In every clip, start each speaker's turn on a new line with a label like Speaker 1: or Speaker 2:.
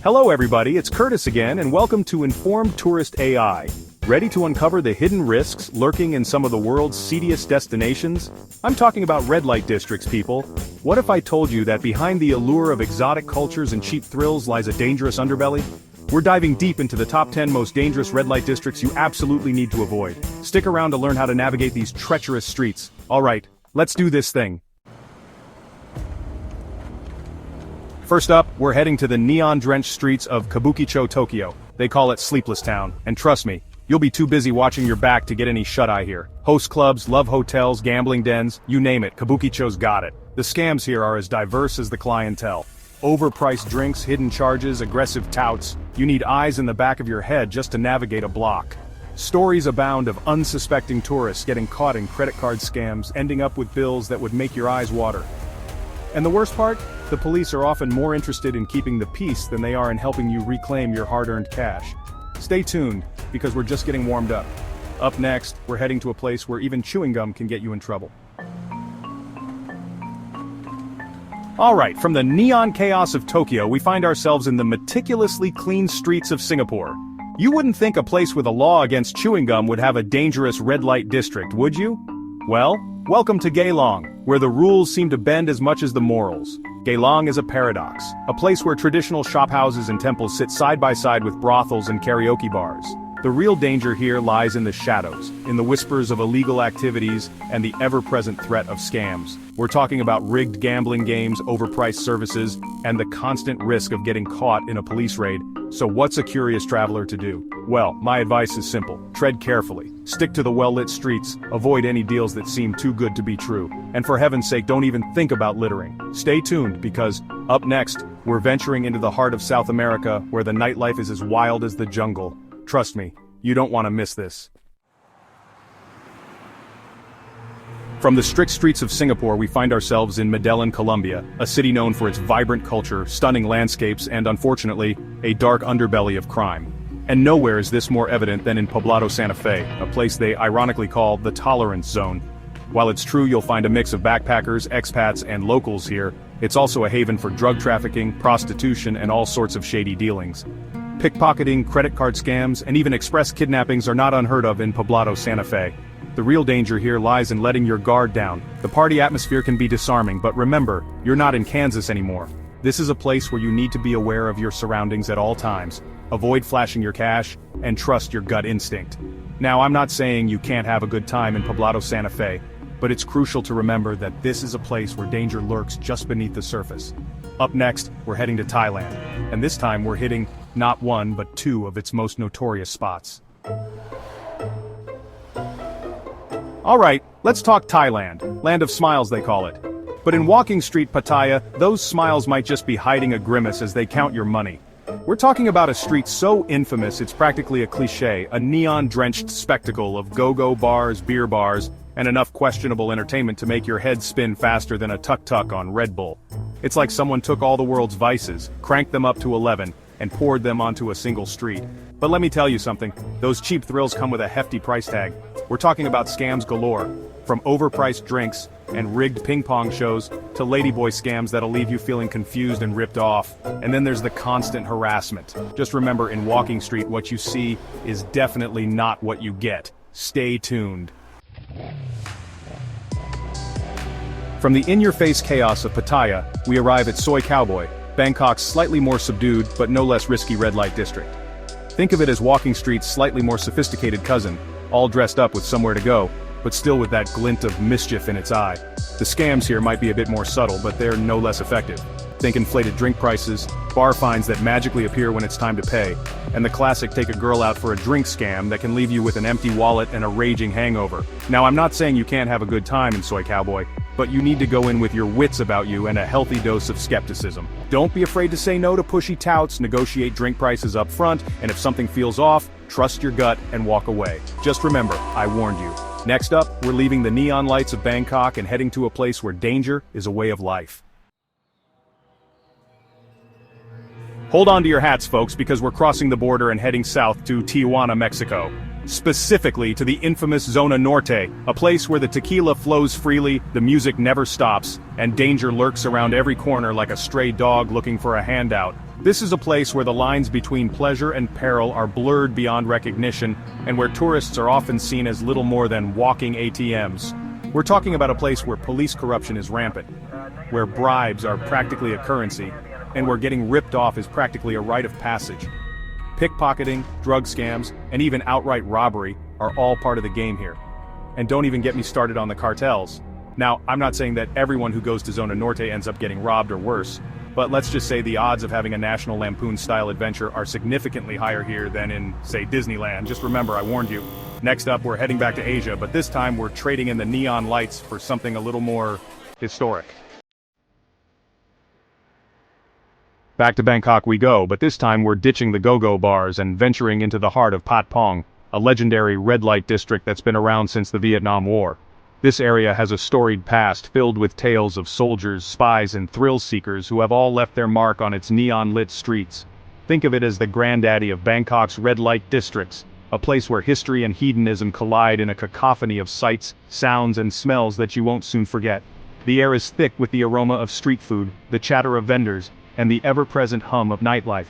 Speaker 1: Hello everybody, it's Curtis again and welcome to InformedTouristA.I. Ready to uncover the hidden risks lurking in some of the world's seediest destinations? I'm talking about red light districts, people. What if I told you that behind the allure of exotic cultures and cheap thrills lies a dangerous underbelly? We're diving deep into the top 10 most dangerous red light districts you absolutely need to avoid. Stick around to learn how to navigate these treacherous streets. Alright, let's do this thing. First up, we're heading to the neon-drenched streets of Kabukicho, Tokyo. They call it Sleepless Town, and trust me, you'll be too busy watching your back to get any shut-eye here. Host clubs, love hotels, gambling dens, you name it, Kabukicho's got it. The scams here are as diverse as the clientele. Overpriced drinks, hidden charges, aggressive touts. You need eyes in the back of your head just to navigate a block. Stories abound of unsuspecting tourists getting caught in credit card scams, ending up with bills that would make your eyes water. And the worst part? The police are often more interested in keeping the peace than they are in helping you reclaim your hard-earned cash. Stay tuned, because we're just getting warmed up. Up next, we're heading to a place where even chewing gum can get you in trouble. Alright, from the neon chaos of Tokyo, we find ourselves in the meticulously clean streets of Singapore. You wouldn't think a place with a law against chewing gum would have a dangerous red light district, would you? Well, welcome to Gaylong, where the rules seem to bend as much as the morals. Gaylong is a paradox, a place where traditional shophouses and temples sit side by side with brothels and karaoke bars. The real danger here lies in the shadows, in the whispers of illegal activities, and the ever-present threat of scams. We're talking about rigged gambling games, overpriced services, and the constant risk of getting caught in a police raid. So what's a curious traveler to do? Well, my advice is simple. Tread carefully. Stick to the well-lit streets, avoid any deals that seem too good to be true. And for heaven's sake, don't even think about littering. Stay tuned, because, up next, we're venturing into the heart of South America, where the nightlife is as wild as the jungle. Trust me, you don't want to miss this. From the strict streets of Singapore, we find ourselves in Medellin, Colombia, a city known for its vibrant culture, stunning landscapes, and unfortunately, a dark underbelly of crime. And nowhere is this more evident than in Poblado, Santa Fe, a place they ironically call the tolerance zone. While it's true you'll find a mix of backpackers, expats, and locals here, it's also a haven for drug trafficking, prostitution, and all sorts of shady dealings. Pickpocketing, credit card scams, and even express kidnappings are not unheard of in Poblado, Santa Fe. The real danger here lies in letting your guard down. The party atmosphere can be disarming, but remember, you're not in Kansas anymore. This is a place where you need to be aware of your surroundings at all times. Avoid flashing your cash, and trust your gut instinct. Now, I'm not saying you can't have a good time in Poblado, Santa Fe, but it's crucial to remember that this is a place where danger lurks just beneath the surface. Up next, we're heading to Thailand, and this time we're hitting not one but two of its most notorious spots. Alright, let's talk Thailand, land of smiles they call it. But in Walking Street, Pattaya, those smiles might just be hiding a grimace as they count your money. We're talking about a street so infamous it's practically a cliché, a neon-drenched spectacle of go-go bars, beer bars, and enough questionable entertainment to make your head spin faster than a tuk-tuk on Red Bull. It's like someone took all the world's vices, cranked them up to 11, and poured them onto a single street. But let me tell you something, those cheap thrills come with a hefty price tag. We're talking about scams galore, from overpriced drinks and rigged ping pong shows to ladyboy scams that'll leave you feeling confused and ripped off. And then there's the constant harassment. Just remember, in Walking Street, what you see is definitely not what you get. Stay tuned. From the in-your-face chaos of Pattaya, we arrive at Soi Cowboy, Bangkok's slightly more subdued but no less risky red light district. Think of it as Walking Street's slightly more sophisticated cousin, all dressed up with somewhere to go, but still with that glint of mischief in its eye. The scams here might be a bit more subtle, but they're no less effective. Think inflated drink prices, bar fines that magically appear when it's time to pay, and the classic take a girl out for a drink scam that can leave you with an empty wallet and a raging hangover. Now, I'm not saying you can't have a good time in Soi Cowboy, but you need to go in with your wits about you and a healthy dose of skepticism. Don't be afraid to say no to pushy touts, negotiate drink prices up front, and if something feels off, trust your gut and walk away. Just remember, I warned you. Next up, we're leaving the neon lights of Bangkok and heading to a place where danger is a way of life. Hold on to your hats, folks, because we're crossing the border and heading south to Tijuana, Mexico. Specifically to the infamous Zona Norte, a place where the tequila flows freely, the music never stops, and danger lurks around every corner like a stray dog looking for a handout. This is a place where the lines between pleasure and peril are blurred beyond recognition, and where tourists are often seen as little more than walking ATMs. We're talking about a place where police corruption is rampant, where bribes are practically a currency, and where getting ripped off is practically a rite of passage. Pickpocketing, drug scams, and even outright robbery are all part of the game here. And don't even get me started on the cartels. Now, I'm not saying that everyone who goes to Zona Norte ends up getting robbed or worse, but let's just say the odds of having a National Lampoon-style adventure are significantly higher here than in, say, Disneyland. Just remember, I warned you. Next up, we're heading back to Asia, but this time we're trading in the neon lights for something a little more historic. Back to Bangkok we go, but this time we're ditching the go-go bars and venturing into the heart of Pat Pong, a legendary red light district that's been around since the Vietnam War. This area has a storied past filled with tales of soldiers, spies, and thrill-seekers who have all left their mark on its neon-lit streets. Think of it as the granddaddy of Bangkok's red light districts, a place where history and hedonism collide in a cacophony of sights, sounds, and smells that you won't soon forget. The air is thick with the aroma of street food, the chatter of vendors, and the ever-present hum of nightlife.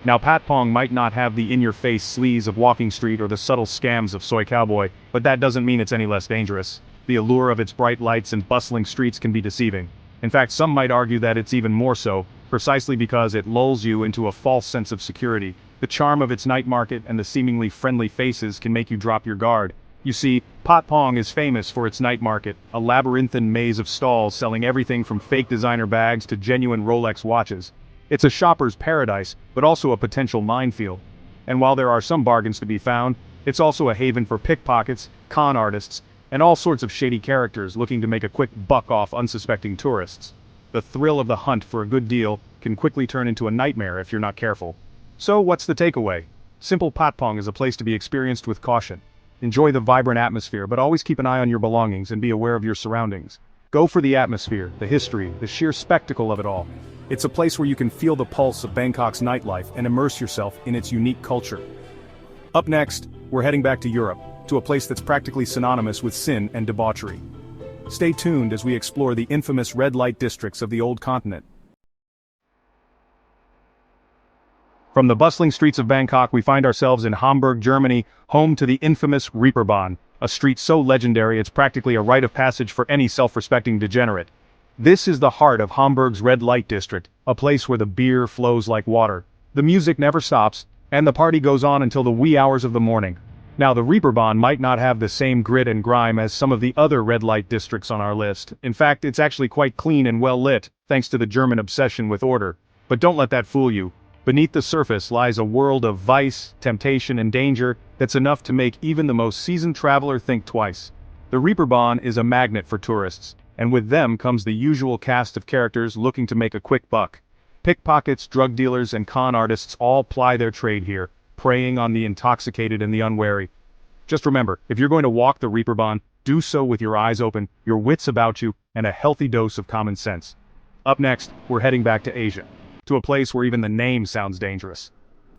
Speaker 1: Now Pat Pong might not have the in-your-face sleaze of Walking Street or the subtle scams of Soy Cowboy, but that doesn't mean it's any less dangerous. The allure of its bright lights and bustling streets can be deceiving. In fact, some might argue that it's even more so, precisely because it lulls you into a false sense of security. The charm of its night market and the seemingly friendly faces can make you drop your guard. You see, Pat Pong is famous for its night market, a labyrinthine maze of stalls selling everything from fake designer bags to genuine Rolex watches. It's a shopper's paradise, but also a potential minefield. And while there are some bargains to be found, it's also a haven for pickpockets, con artists, and all sorts of shady characters looking to make a quick buck off unsuspecting tourists. The thrill of the hunt for a good deal can quickly turn into a nightmare if you're not careful. So what's the takeaway? Simple Pat Pong is a place to be experienced with caution. Enjoy the vibrant atmosphere, but always keep an eye on your belongings and be aware of your surroundings. Go for the atmosphere, the history, the sheer spectacle of it all. It's a place where you can feel the pulse of Bangkok's nightlife and immerse yourself in its unique culture. Up next, we're heading back to Europe, to a place that's practically synonymous with sin and debauchery. Stay tuned as we explore the infamous red light districts of the old continent. From the bustling streets of Bangkok we find ourselves in Hamburg, Germany, home to the infamous Reeperbahn, a street so legendary it's practically a rite of passage for any self-respecting degenerate. This is the heart of Hamburg's red light district, a place where the beer flows like water, the music never stops, and the party goes on until the wee hours of the morning. Now the Reeperbahn might not have the same grit and grime as some of the other red light districts on our list. In fact, it's actually quite clean and well lit, thanks to the German obsession with order. But don't let that fool you. Beneath the surface lies a world of vice, temptation, and danger that's enough to make even the most seasoned traveler think twice. The Reeperbahn is a magnet for tourists, and with them comes the usual cast of characters looking to make a quick buck. Pickpockets, drug dealers, and con artists all ply their trade here, preying on the intoxicated and the unwary. Just remember, if you're going to walk the Reeperbahn, do so with your eyes open, your wits about you, and a healthy dose of common sense. Up next, we're heading back to Asia, to a place where even the name sounds dangerous.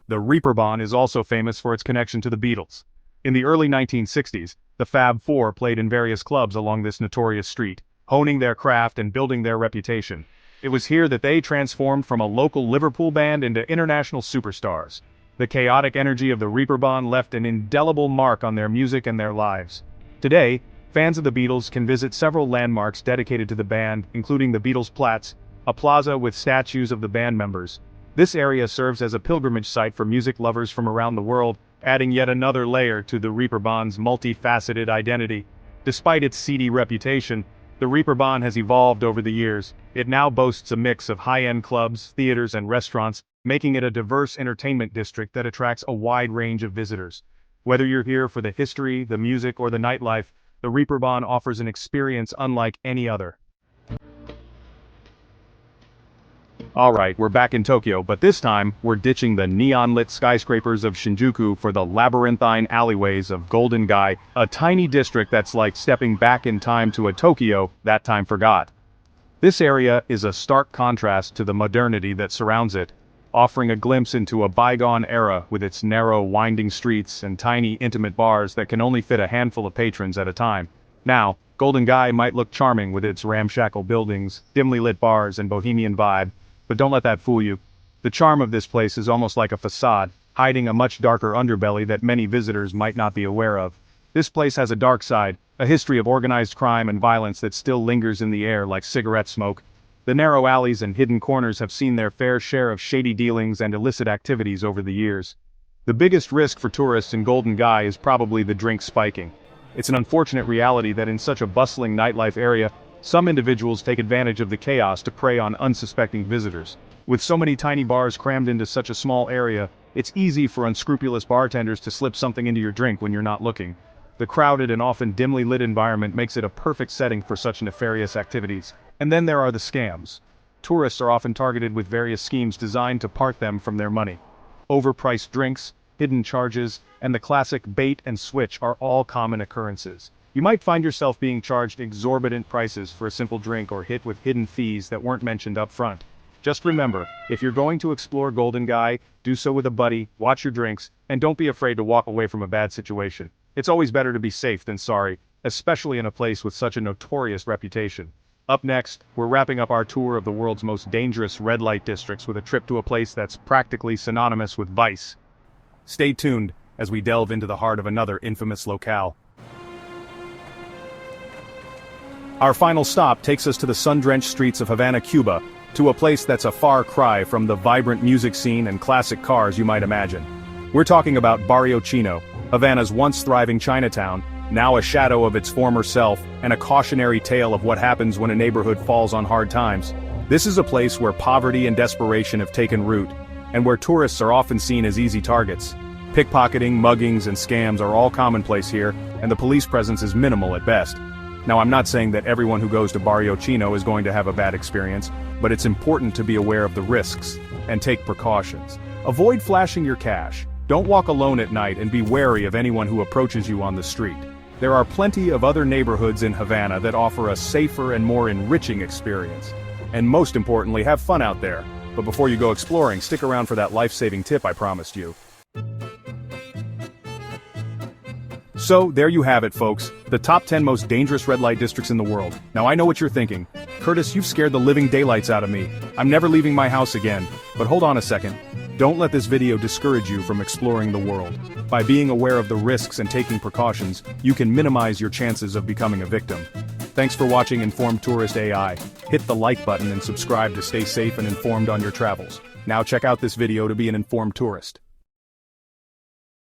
Speaker 1: The Reeperbahn is also famous for its connection to the Beatles. In the early 1960s, the Fab Four played in various clubs along this notorious street, honing their craft and building their reputation. It was here that they transformed from a local Liverpool band into international superstars. The chaotic energy of the Reeperbahn left an indelible mark on their music and their lives. Today, fans of the Beatles can visit several landmarks dedicated to the band, including the Beatles Platz, a plaza with statues of the band members. This area serves as a pilgrimage site for music lovers from around the world, adding yet another layer to the Reeperbahn's multifaceted identity. Despite its seedy reputation, the Reeperbahn has evolved over the years. It now boasts a mix of high-end clubs, theaters, and restaurants, making it a diverse entertainment district that attracts a wide range of visitors. Whether you're here for the history, the music, or the nightlife, the Reeperbahn offers an experience unlike any other. Alright, we're back in Tokyo, but this time, we're ditching the neon-lit skyscrapers of Shinjuku for the labyrinthine alleyways of Golden Gai, a tiny district that's like stepping back in time to a Tokyo that time forgot. This area is a stark contrast to the modernity that surrounds it, offering a glimpse into a bygone era with its narrow, winding streets and tiny, intimate bars that can only fit a handful of patrons at a time. Now, Golden Gai might look charming with its ramshackle buildings, dimly lit bars, and bohemian vibe, but don't let that fool you. The charm of this place is almost like a facade, hiding a much darker underbelly that many visitors might not be aware of. This place has a dark side, a history of organized crime and violence that still lingers in the air like cigarette smoke. The narrow alleys and hidden corners have seen their fair share of shady dealings and illicit activities over the years. The biggest risk for tourists in Golden Guy is probably the drink spiking. It's an unfortunate reality that in such a bustling nightlife area, some individuals take advantage of the chaos to prey on unsuspecting visitors. With so many tiny bars crammed into such a small area, it's easy for unscrupulous bartenders to slip something into your drink when you're not looking. The crowded and often dimly lit environment makes it a perfect setting for such nefarious activities. And then there are the scams. Tourists are often targeted with various schemes designed to part them from their money. Overpriced drinks, hidden charges, and the classic bait and switch are all common occurrences. You might find yourself being charged exorbitant prices for a simple drink or hit with hidden fees that weren't mentioned up front. Just remember, if you're going to explore Golden Guy, do so with a buddy, watch your drinks, and don't be afraid to walk away from a bad situation. It's always better to be safe than sorry, especially in a place with such a notorious reputation. Up next, we're wrapping up our tour of the world's most dangerous red light districts with a trip to a place that's practically synonymous with vice. Stay tuned as we delve into the heart of another infamous locale. Our final stop takes us to the sun-drenched streets of Havana, Cuba, to a place that's a far cry from the vibrant music scene and classic cars you might imagine. We're talking about Barrio Chino, Havana's once thriving Chinatown, now a shadow of its former self, and a cautionary tale of what happens when a neighborhood falls on hard times. This is a place where poverty and desperation have taken root, and where tourists are often seen as easy targets. Pickpocketing, muggings, and scams are all commonplace here, and the police presence is minimal at best. Now, I'm not saying that everyone who goes to Barrio Chino is going to have a bad experience, but it's important to be aware of the risks and take precautions. Avoid flashing your cash. Don't walk alone at night and be wary of anyone who approaches you on the street. There are plenty of other neighborhoods in Havana that offer a safer and more enriching experience. And most importantly, have fun out there. But before you go exploring, stick around for that life-saving tip I promised you. So, there you have it, folks. The top 10 most dangerous red light districts in the world. Now I know what you're thinking. Curtis, you've scared the living daylights out of me. I'm never leaving my house again. But hold on a second. Don't let this video discourage you from exploring the world. By being aware of the risks and taking precautions, you can minimize your chances of becoming a victim. Thanks for watching InformedTouristA.I. Hit the like button and subscribe to stay safe and informed on your travels. Now check out this video to be an informed tourist.